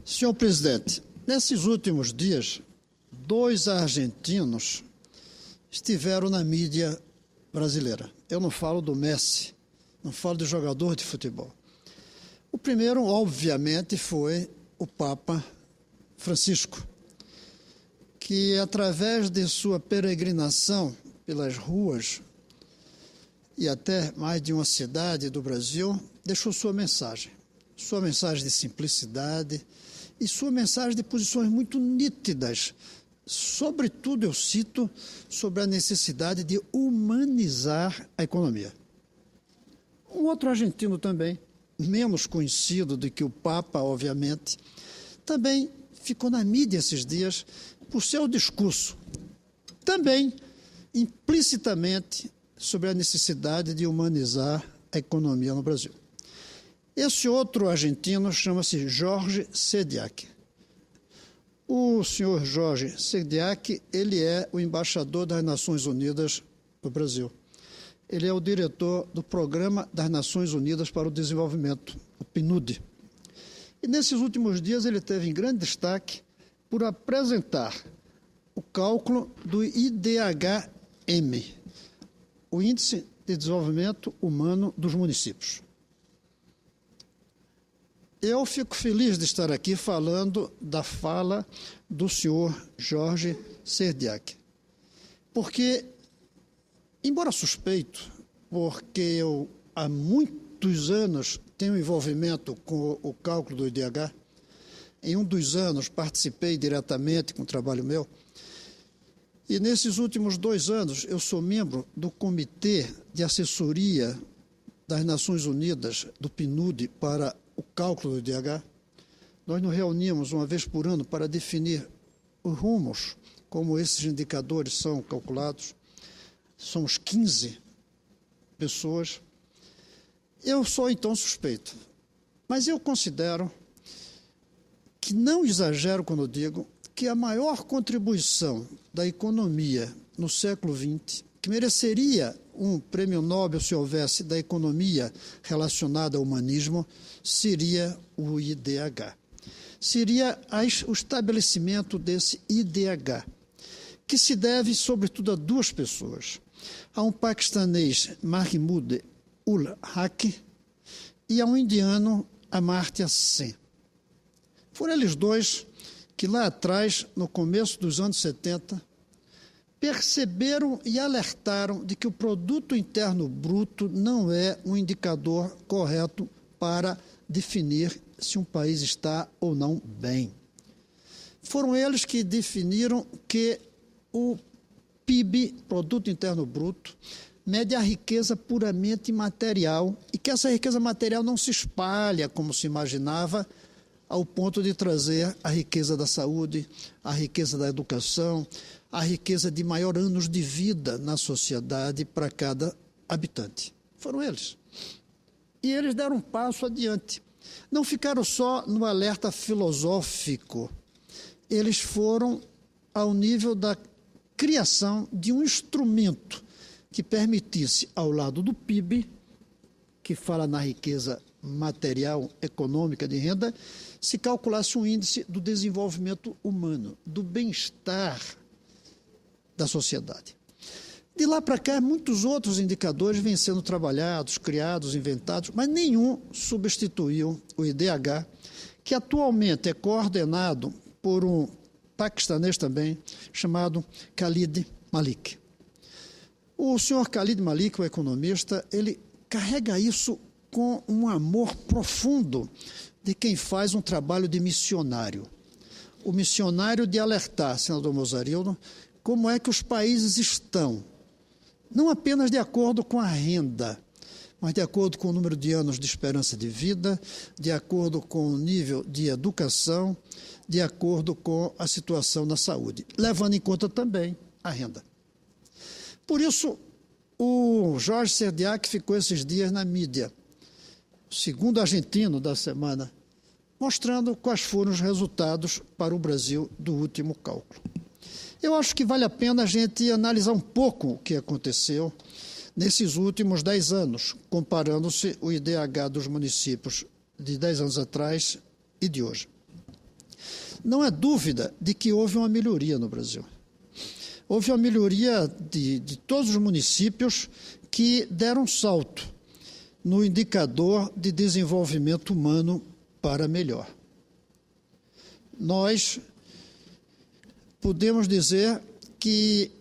Senhor presidente, nesses últimos dias, 2 argentinos estiveram na mídia brasileira. Eu não falo do Messi, não falo do jogador de futebol. O primeiro, obviamente, foi o Papa Francisco, que, através de sua peregrinação pelas ruas e até mais de uma cidade do Brasil, deixou sua mensagem de simplicidade e sua mensagem de posições muito nítidas. Sobretudo, eu cito, sobre a necessidade de humanizar a economia. Um outro argentino também, menos conhecido do que o Papa, obviamente, também ficou na mídia esses dias por seu discurso, também implicitamente sobre a necessidade de humanizar a economia no Brasil. Esse outro argentino chama-se Jorge Sediak. O senhor Jorge Sediak, ele é o embaixador das Nações Unidas no Brasil. Ele é o diretor do Programa das Nações Unidas para o Desenvolvimento, o PNUD. E nesses últimos dias ele teve em grande destaque por apresentar o cálculo do IDH-M, o Índice de Desenvolvimento Humano dos Municípios. Eu fico feliz de estar aqui falando da fala do senhor Jorge Sediak, porque, embora suspeito, porque eu há muitos anos tenho envolvimento com o cálculo do IDH, em um dos anos participei diretamente com o trabalho meu, e nesses últimos 2 anos eu sou membro do Comitê de Assessoria das Nações Unidas, do PNUD, para o cálculo do IDH. Nós nos reunimos uma vez por ano para definir os rumos, como esses indicadores são calculados. Somos 15 pessoas. Eu sou, então, suspeito, mas eu considero que não exagero quando digo que a maior contribuição da economia no século XX, que mereceria um prêmio Nobel se houvesse da economia relacionada ao humanismo, seria o IDH. Seria o estabelecimento desse IDH, que se deve, sobretudo, a 2 pessoas. A um paquistanês, Mahmoud ul Haq, e a um indiano, Amartya Sen. Foram eles 2 que lá atrás, no começo dos anos 70, perceberam e alertaram de que o produto interno bruto não é um indicador correto para definir se um país está ou não bem. Foram eles que definiram que o PIB, Produto Interno Bruto, mede a riqueza puramente material e que essa riqueza material não se espalha, como se imaginava, ao ponto de trazer a riqueza da saúde, a riqueza da educação, a riqueza de maior anos de vida na sociedade para cada habitante. Foram eles. E eles deram um passo adiante. Não ficaram só no alerta filosófico, eles foram ao nível da criação de um instrumento que permitisse, ao lado do PIB, que fala na riqueza material, econômica, de renda, se calculasse um índice do desenvolvimento humano, do bem-estar da sociedade. De lá para cá, muitos outros indicadores vêm sendo trabalhados, criados, inventados, mas nenhum substituiu o IDH, que atualmente é coordenado por um paquistanês também, chamado Khalid Malik. O senhor Khalid Malik, o economista, ele carrega isso com um amor profundo de quem faz um trabalho de missionário. O missionário de alertar, senador Mozarildo, como é que os países estão, não apenas de acordo com a renda, mas de acordo com o número de anos de esperança de vida, de acordo com o nível de educação, de acordo com a situação na saúde, levando em conta também a renda. Por isso, o Jorge Sediak ficou esses dias na mídia, o segundo argentino da semana, mostrando quais foram os resultados para o Brasil do último cálculo. Eu acho que vale a pena a gente analisar um pouco o que aconteceu nesses últimos 10 anos, comparando-se o IDH dos municípios de 10 anos atrás e de hoje. Não há dúvida de que houve uma melhoria no Brasil. Houve uma melhoria de todos os municípios que deram um salto no indicador de desenvolvimento humano para melhor. Nós podemos dizer que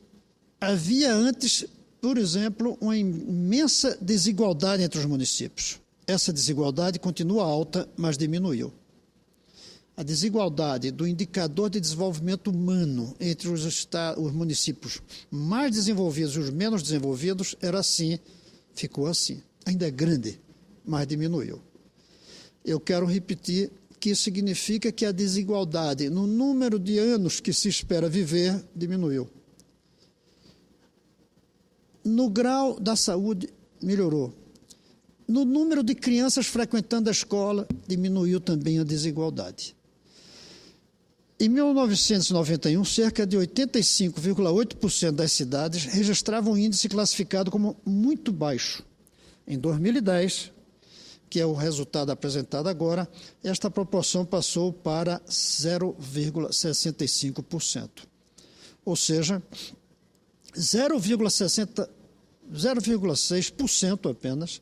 havia antes, por exemplo, uma imensa desigualdade entre os municípios. Essa desigualdade continua alta, mas diminuiu. A desigualdade do indicador de desenvolvimento humano entre os municípios mais desenvolvidos e os menos desenvolvidos era assim, ficou assim. Ainda é grande, mas diminuiu. Eu quero repetir que isso significa que a desigualdade no número de anos que se espera viver diminuiu. No grau da saúde, melhorou. No número de crianças frequentando a escola, diminuiu também a desigualdade. Em 1991, cerca de 85,8% das cidades registravam um índice classificado como muito baixo. Em 2010, que é o resultado apresentado agora, esta proporção passou para 0,65%. Ou seja, 0,6% apenas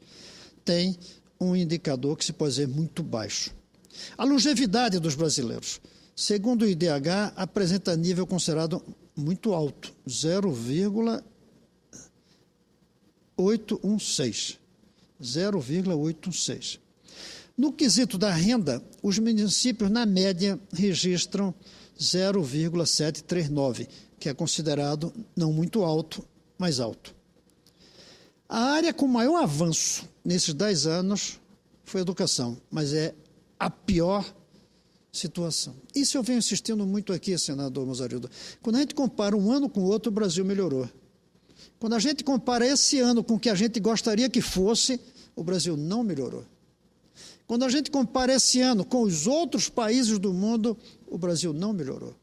tem um indicador que se pode dizer muito baixo. A longevidade dos brasileiros, segundo o IDH, apresenta nível considerado muito alto, 0,816. 0,816. No quesito da renda, os municípios, na média, registram 0,739, que é considerado não muito alto, mas alto. A área com maior avanço nesses 10 anos foi a educação, mas é a pior situação. Isso eu venho insistindo muito aqui, senador Mozarildo. Quando a gente compara um ano com o outro, o Brasil melhorou. Quando a gente compara esse ano com o que a gente gostaria que fosse, o Brasil não melhorou. Quando a gente compara esse ano com os outros países do mundo, o Brasil não melhorou.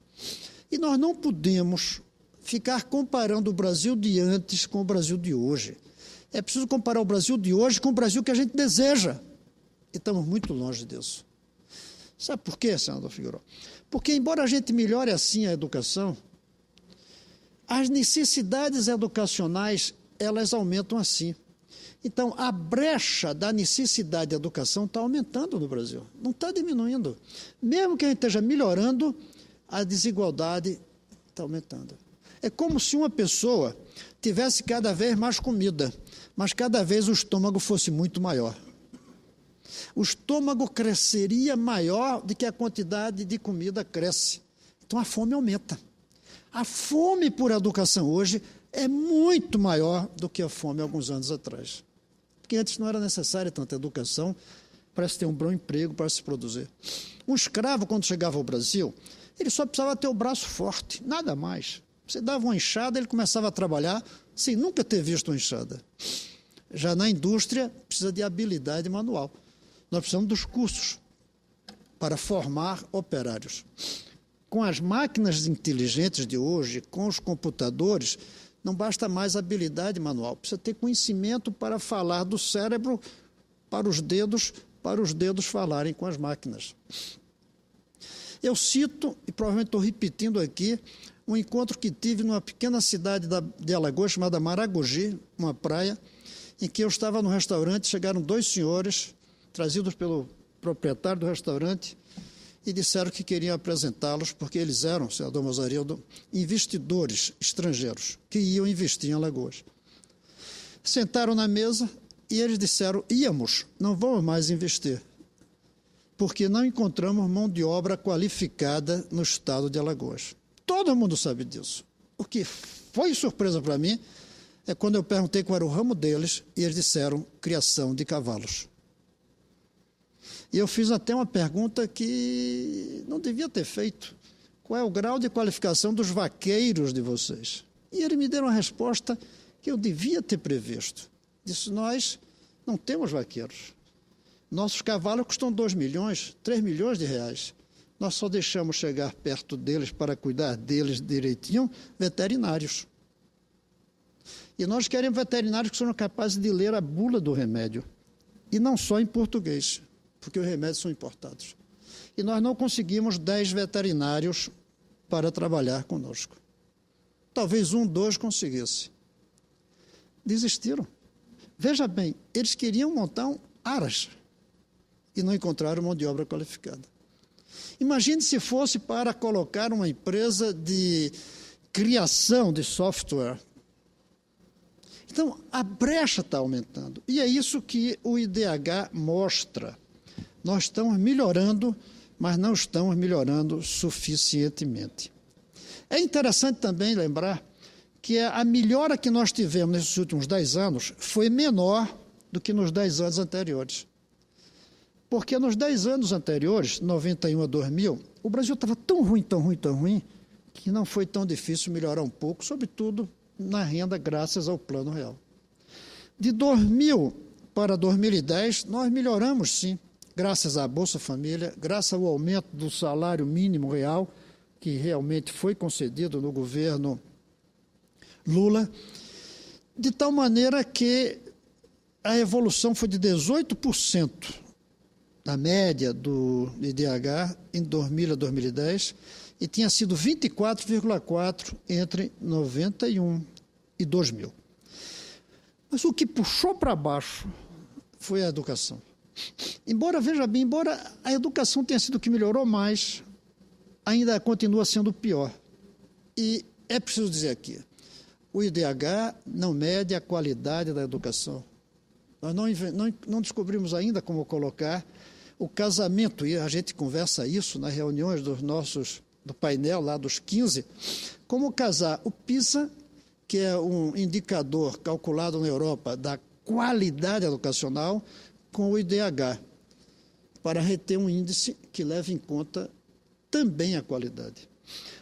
E nós não podemos ficar comparando o Brasil de antes com o Brasil de hoje. É preciso comparar o Brasil de hoje com o Brasil que a gente deseja. E estamos muito longe disso. Sabe por quê, senador Figueiredo? Porque, embora a gente melhore assim a educação, as necessidades educacionais, elas aumentam assim. Então, a brecha da necessidade de educação está aumentando no Brasil, não está diminuindo. Mesmo que a gente esteja melhorando, a desigualdade está aumentando. É como se uma pessoa tivesse cada vez mais comida, mas cada vez o estômago fosse muito maior. O estômago cresceria maior do que a quantidade de comida cresce. Então, a fome aumenta. A fome por educação hoje é muito maior do que a fome alguns anos atrás. Porque antes não era necessária tanta educação para se ter um bom emprego, para se produzir. Um escravo, quando chegava ao Brasil, ele só precisava ter o braço forte, nada mais. Você dava uma enxada, ele começava a trabalhar sem nunca ter visto uma enxada. Já na indústria, precisa de habilidade manual. Nós precisamos dos cursos para formar operários. Com as máquinas inteligentes de hoje, com os computadores, não basta mais habilidade manual, precisa ter conhecimento para falar do cérebro para os dedos falarem com as máquinas. Eu cito, e provavelmente estou repetindo aqui, um encontro que tive numa pequena cidade de Alagoas, chamada Maragogi, uma praia, em que eu estava no restaurante, chegaram 2 senhores, trazidos pelo proprietário do restaurante, e disseram que queriam apresentá-los, porque eles eram, senador Mozarildo, investidores estrangeiros que iam investir em Alagoas. Sentaram na mesa e eles disseram, não vamos mais investir, porque não encontramos mão de obra qualificada no estado de Alagoas. Todo mundo sabe disso. O que foi surpresa para mim é quando eu perguntei qual era o ramo deles e eles disseram criação de cavalos. E eu fiz até uma pergunta que não devia ter feito. Qual é o grau de qualificação dos vaqueiros de vocês? E eles me deram uma resposta que eu devia ter previsto. Disse, nós não temos vaqueiros. Nossos cavalos custam 2 milhões, 3 milhões de reais. Nós só deixamos chegar perto deles para cuidar deles direitinho veterinários. E nós queremos veterinários que sejam capazes de ler a bula do remédio. E não só em português, porque os remédios são importados. e nós não conseguimos 10 veterinários para trabalhar conosco. Talvez 1, 2 conseguisse. Desistiram. Veja bem, eles queriam montar aras e não encontraram mão de obra qualificada. Imagine se fosse para colocar uma empresa de criação de software. Então, a brecha está aumentando. E é isso que o IDH mostra. Nós estamos melhorando, mas não estamos melhorando suficientemente. É interessante também lembrar que a melhora que nós tivemos nesses últimos 10 anos foi menor do que nos 10 anos anteriores. Porque nos 10 anos anteriores, 91 a 2000, o Brasil estava tão ruim, que não foi tão difícil melhorar um pouco, sobretudo na renda, graças ao Plano Real. De 2000 para 2010, nós melhoramos, sim, graças à Bolsa Família, graças ao aumento do salário mínimo real, que realmente foi concedido no governo Lula, de tal maneira que a evolução foi de 18% na média do IDH em 2000 a 2010 e tinha sido 24,4% entre 91 e 2000. Mas o que puxou para baixo foi a educação. Embora, veja bem, embora a educação tenha sido o que melhorou mais, ainda continua sendo pior. E é preciso dizer aqui, o IDH não mede a qualidade da educação. Nós não descobrimos ainda como colocar o casamento, e a gente conversa isso nas reuniões do painel lá dos 15, como casar o PISA, que é um indicador calculado na Europa da qualidade educacional, com o IDH, para reter um índice que leve em conta também a qualidade.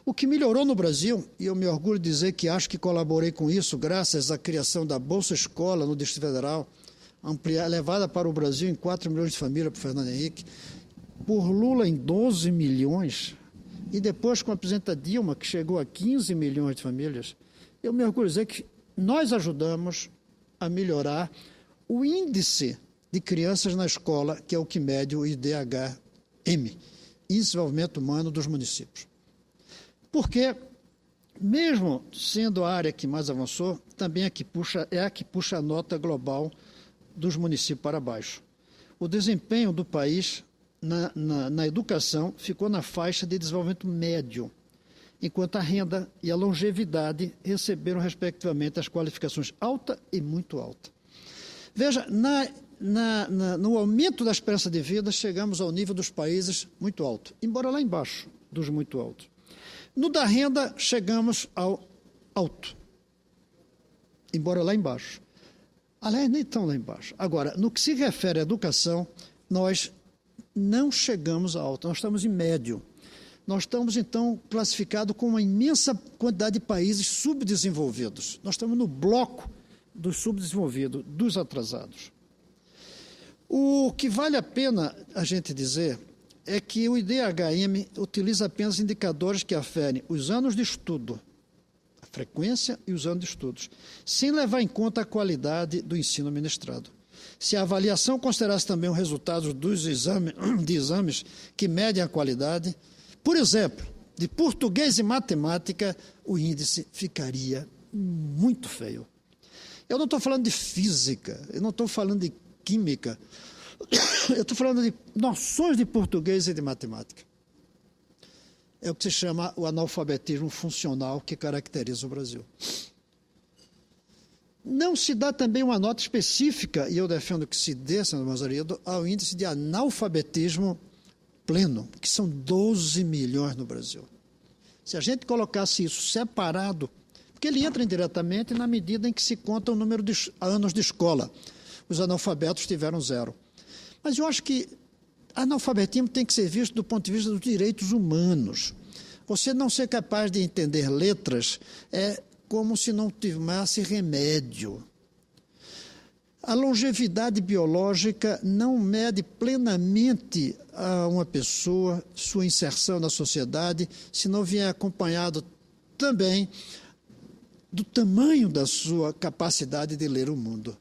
O que melhorou no Brasil, e eu me orgulho de dizer que acho que colaborei com isso, graças à criação da Bolsa Escola no Distrito Federal, levada para o Brasil em 4 milhões de famílias por Fernando Henrique, por Lula em 12 milhões, e depois com a presidenta Dilma, que chegou a 15 milhões de famílias, eu me orgulho de dizer que nós ajudamos a melhorar o índice de crianças na escola, que é o que mede o IDH-M, Índice de Desenvolvimento Humano dos municípios. Porque, mesmo sendo a área que mais avançou, também é a que puxa a nota global dos municípios para baixo. O desempenho do país na educação ficou na faixa de desenvolvimento médio, enquanto a renda e a longevidade receberam, respectivamente, as qualificações alta e muito alta. Veja, no aumento da esperança de vida, chegamos ao nível dos países muito alto, embora lá embaixo dos muito altos. No da renda, chegamos ao alto, embora lá embaixo. Aliás, nem tão lá embaixo. Agora, no que se refere à educação, nós não chegamos a alto, nós estamos em médio. Nós estamos, então, classificados com uma imensa quantidade de países subdesenvolvidos. Nós estamos no bloco dos subdesenvolvidos, dos atrasados. O que vale a pena a gente dizer é que o IDH-M utiliza apenas indicadores que aferem os anos de estudo, a frequência e os anos de estudos, sem levar em conta a qualidade do ensino ministrado. Se a avaliação considerasse também o resultado dos exames que medem a qualidade, por exemplo, de português e matemática, o índice ficaria muito feio. Eu não estou falando de física, eu não estou falando de química, eu estou falando de noções de português e de matemática. É o que se chama o analfabetismo funcional que caracteriza o Brasil. Não se dá também uma nota específica, e eu defendo que se dê, senador Mazarido, ao índice de analfabetismo pleno, que são 12 milhões no Brasil. Se a gente colocasse isso separado, porque ele entra indiretamente na medida em que se conta o número de anos de escola. Os analfabetos tiveram 0. Mas eu acho que analfabetismo tem que ser visto do ponto de vista dos direitos humanos. Você não ser capaz de entender letras é como se não tivesse remédio. A longevidade biológica não mede plenamente a uma pessoa, sua inserção na sociedade, se não vier acompanhado também do tamanho da sua capacidade de ler o mundo.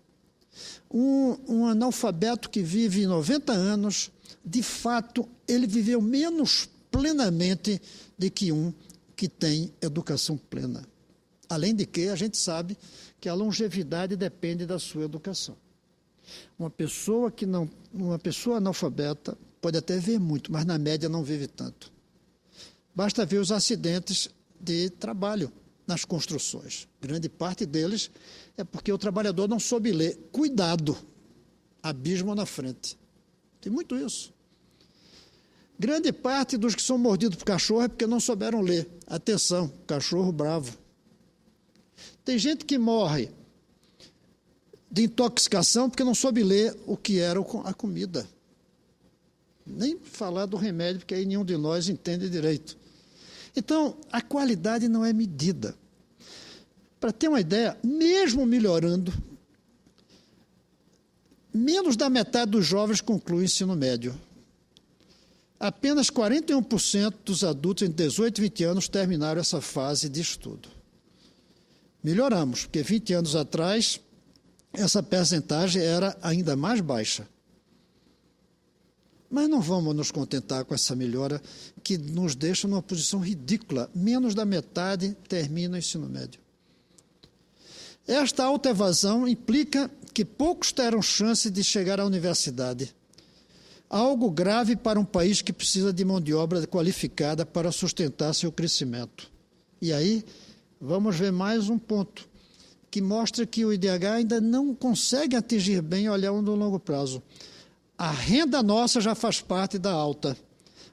Um analfabeto que vive 90 anos, de fato, ele viveu menos plenamente do que um que tem educação plena. Além de que a gente sabe que a longevidade depende da sua educação. Uma pessoa analfabeta pode até ver muito, mas na média não vive tanto. Basta ver os acidentes de trabalho nas construções. Grande parte deles é porque o trabalhador não soube ler. Cuidado, abismo na frente. Tem muito isso. Grande parte dos que são mordidos por cachorro é porque não souberam ler. Atenção, cachorro bravo. Tem gente que morre de intoxicação porque não soube ler o que era a comida. Nem falar do remédio, porque aí nenhum de nós entende direito. Então, a qualidade não é medida. Para ter uma ideia, mesmo melhorando, menos da metade dos jovens concluem o ensino médio. Apenas 41% dos adultos entre 18 e 20 anos terminaram essa fase de estudo. Melhoramos, porque 20 anos atrás, essa percentagem era ainda mais baixa. Mas não vamos nos contentar com essa melhora que nos deixa numa posição ridícula. Menos da metade termina o ensino médio. Esta alta evasão implica que poucos terão chance de chegar à universidade. Algo grave para um país que precisa de mão de obra qualificada para sustentar seu crescimento. E aí, vamos ver mais um ponto, que mostra que o IDH ainda não consegue atingir bem olhando no longo prazo. A renda nossa já faz parte da alta,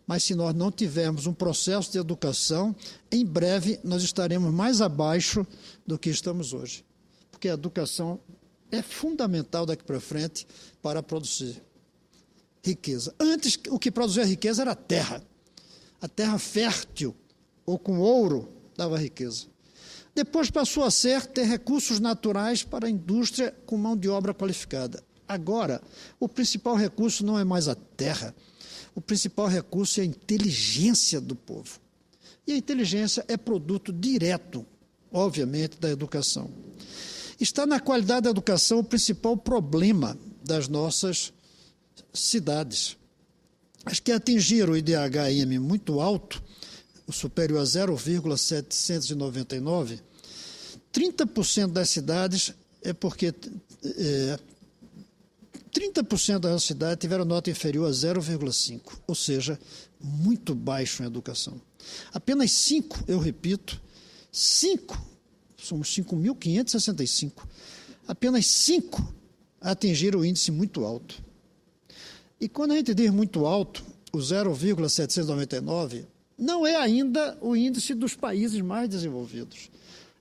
mas se nós não tivermos um processo de educação, em breve nós estaremos mais abaixo do que estamos hoje. Porque a educação é fundamental daqui para frente para produzir riqueza. Antes, o que produzia riqueza era a terra. A terra fértil, ou com ouro, dava riqueza. Depois passou a ser ter recursos naturais para a indústria com mão de obra qualificada. Agora, o principal recurso não é mais a terra. O principal recurso é a inteligência do povo. E a inteligência é produto direto, obviamente, da educação. Está na qualidade da educação o principal problema das nossas cidades. As que atingiram o IDH-M muito alto, o superior a 0,799, 30% das cidades é porque 30% das cidades tiveram nota inferior a 0,5, ou seja, muito baixo em educação. Apenas 5, eu repito, 5, somos 5.565, apenas 5 atingiram o índice muito alto. E quando a gente diz muito alto, o 0,799 não é ainda o índice dos países mais desenvolvidos.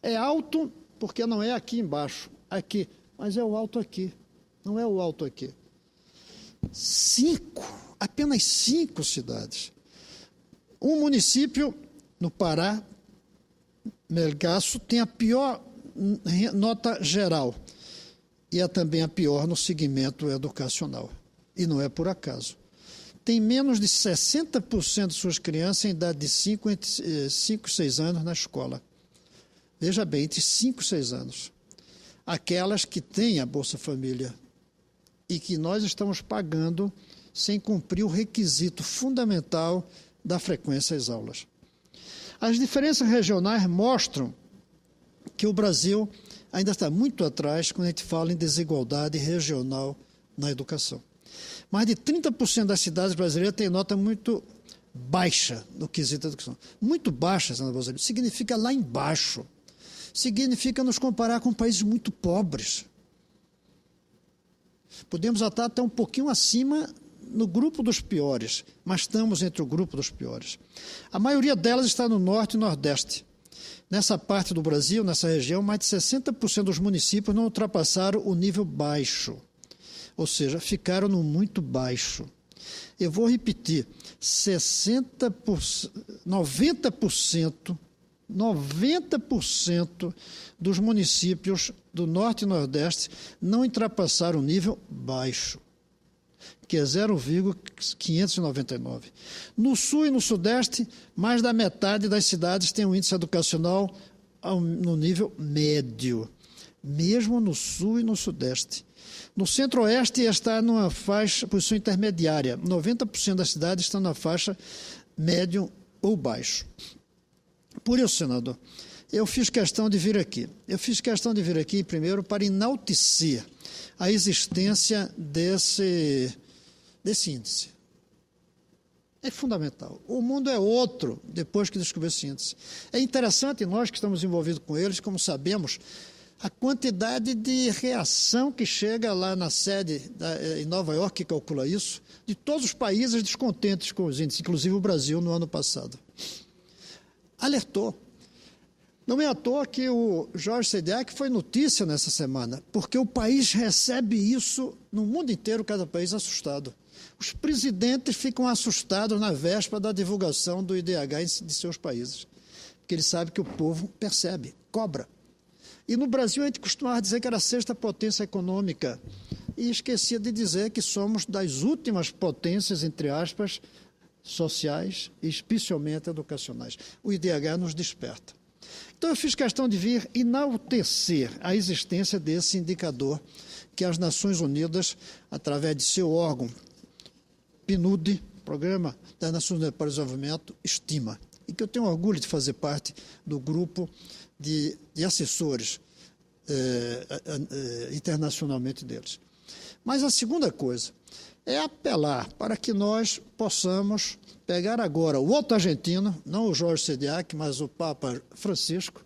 É alto porque não é aqui embaixo, aqui, mas é o alto aqui, não é o alto aqui. 5, apenas 5 cidades. Um município no Pará, Melgaço, tem a pior nota geral e é também a pior no segmento educacional. E não é por acaso. Tem menos de 60% de suas crianças em idade de 5 e 6 anos na escola. Veja bem, entre 5 e 6 anos. Aquelas que têm a Bolsa Família e que nós estamos pagando sem cumprir o requisito fundamental da frequência às aulas. As diferenças regionais mostram que o Brasil ainda está muito atrás quando a gente fala em desigualdade regional na educação. Mais de 30% das cidades brasileiras têm nota muito baixa no quesito da educação. Muito baixa, Sandra Boselli, significa lá embaixo. Significa nos comparar com países muito pobres. Podemos estar até um pouquinho acima no grupo dos piores, mas estamos entre o grupo dos piores. A maioria delas está no norte e nordeste. Nessa parte do Brasil, nessa região, mais de 60% dos municípios não ultrapassaram o nível baixo, ou seja, ficaram no muito baixo. Eu vou repetir, 90% dos municípios do Norte e Nordeste não ultrapassaram o nível baixo, que é 0,599. No Sul e no Sudeste, mais da metade das cidades tem um índice educacional no nível médio, mesmo no Sul e no Sudeste. No Centro-Oeste está numa posição intermediária. 90% das cidades estão na faixa médio ou baixo. Por isso, senador, eu fiz questão de vir aqui. Eu fiz questão de vir aqui, primeiro, para enaltecer a existência desse índice. É fundamental. O mundo é outro depois que descobriu esse índice. É interessante, nós que estamos envolvidos com eles, como sabemos, a quantidade de reação que chega lá na sede em Nova York, que calcula isso, de todos os países descontentes com os índices, inclusive o Brasil no ano passado. Alertou. Não é à toa que o Jorge Sediak foi notícia nessa semana, porque o país recebe isso no mundo inteiro, cada país assustado. Os presidentes ficam assustados na véspera da divulgação do IDH de seus países, porque eles sabem que o povo percebe, cobra. E no Brasil a gente costumava dizer que era a sexta potência econômica e esquecia de dizer que somos das últimas potências, entre aspas, sociais e especialmente educacionais. O IDH nos desperta. Então eu fiz questão de vir enaltecer a existência desse indicador que as Nações Unidas, através de seu órgão PNUD, Programa das Nações Unidas para o Desenvolvimento, estima. E que eu tenho orgulho de fazer parte do grupo de assessores internacionalmente deles. Mas a segunda coisa é apelar para que nós possamos pegar agora o outro argentino, não o Jorge Sediak, mas o Papa Francisco,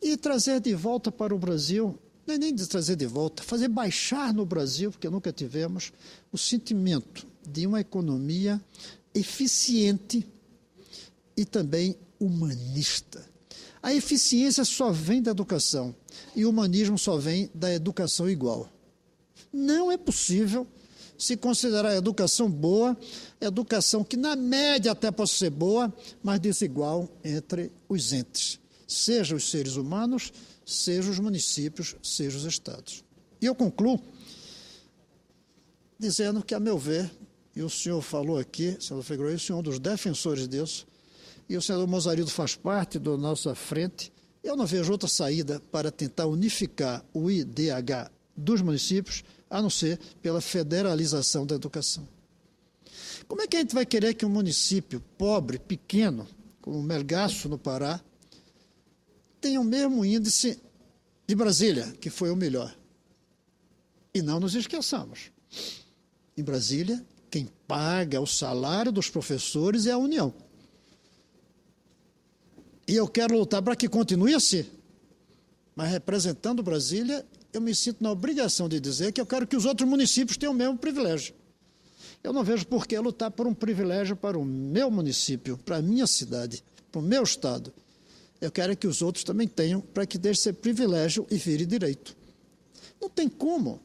e trazer de volta para o Brasil, não é nem de trazer de volta, fazer baixar no Brasil, porque nunca tivemos, o sentimento de uma economia eficiente e também humanista. A eficiência só vem da educação e o humanismo só vem da educação igual. Não é possível se considerar a educação boa, educação que na média até pode ser boa, mas desigual entre os entes, seja os seres humanos, seja os municípios, seja os estados. E eu concluo dizendo que, a meu ver, e o senhor falou aqui, senador Figueiredo, o senhor é um dos defensores disso, e o senador Mozarido faz parte da nossa frente, eu não vejo outra saída para tentar unificar o IDH dos municípios, a não ser pela federalização da educação. Como é que a gente vai querer que um município pobre, pequeno, como Melgaço, no Pará, tenha o mesmo índice de Brasília, que foi o melhor? E não nos esqueçamos, em Brasília, quem paga o salário dos professores é a União. E eu quero lutar para que continue assim. Mas representando Brasília, eu me sinto na obrigação de dizer que eu quero que os outros municípios tenham o mesmo privilégio. Eu não vejo por que lutar por um privilégio para o meu município, para a minha cidade, para o meu estado. Eu quero que os outros também tenham, para que deixe ser privilégio e vire direito. Não tem como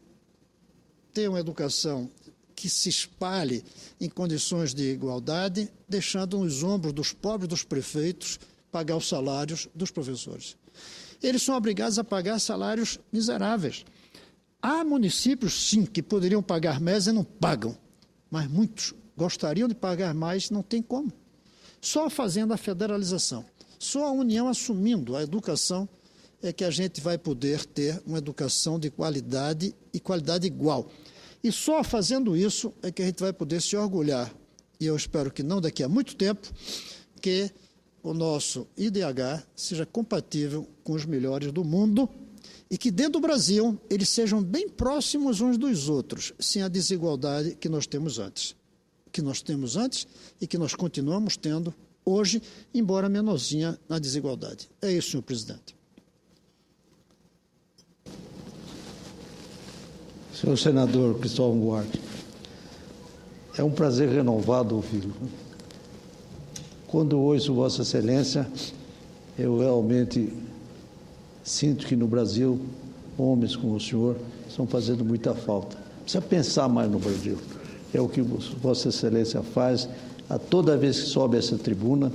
ter uma educação que se espalhe em condições de igualdade, deixando nos ombros dos pobres dos prefeitos pagar os salários dos professores. Eles são obrigados a pagar salários miseráveis. Há municípios, sim, que poderiam pagar mais e não pagam, mas muitos gostariam de pagar mais, não tem como. Só fazendo a federalização, só a União assumindo a educação é que a gente vai poder ter uma educação de qualidade e qualidade igual. E só fazendo isso é que a gente vai poder se orgulhar, e eu espero que não daqui a muito tempo, que o nosso IDH seja compatível com os melhores do mundo e que dentro do Brasil eles sejam bem próximos uns dos outros, sem a desigualdade que nós temos antes. Que nós temos antes e que nós continuamos tendo hoje, embora menorzinha na desigualdade. É isso, senhor presidente. Senhor senador Cristóvão Buarque, é um prazer renovado ouvi-lo. Quando ouço Vossa Excelência, eu realmente sinto que no Brasil, homens como o senhor estão fazendo muita falta. Precisa pensar mais no Brasil. É o que Vossa Excelência faz a toda vez que sobe essa tribuna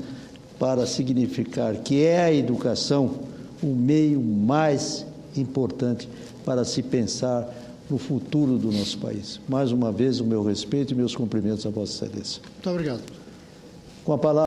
para significar que é a educação o meio mais importante para se pensar no futuro do nosso país. Mais uma vez, o meu respeito e meus cumprimentos a Vossa Excelência. Muito obrigado. Com a palavra...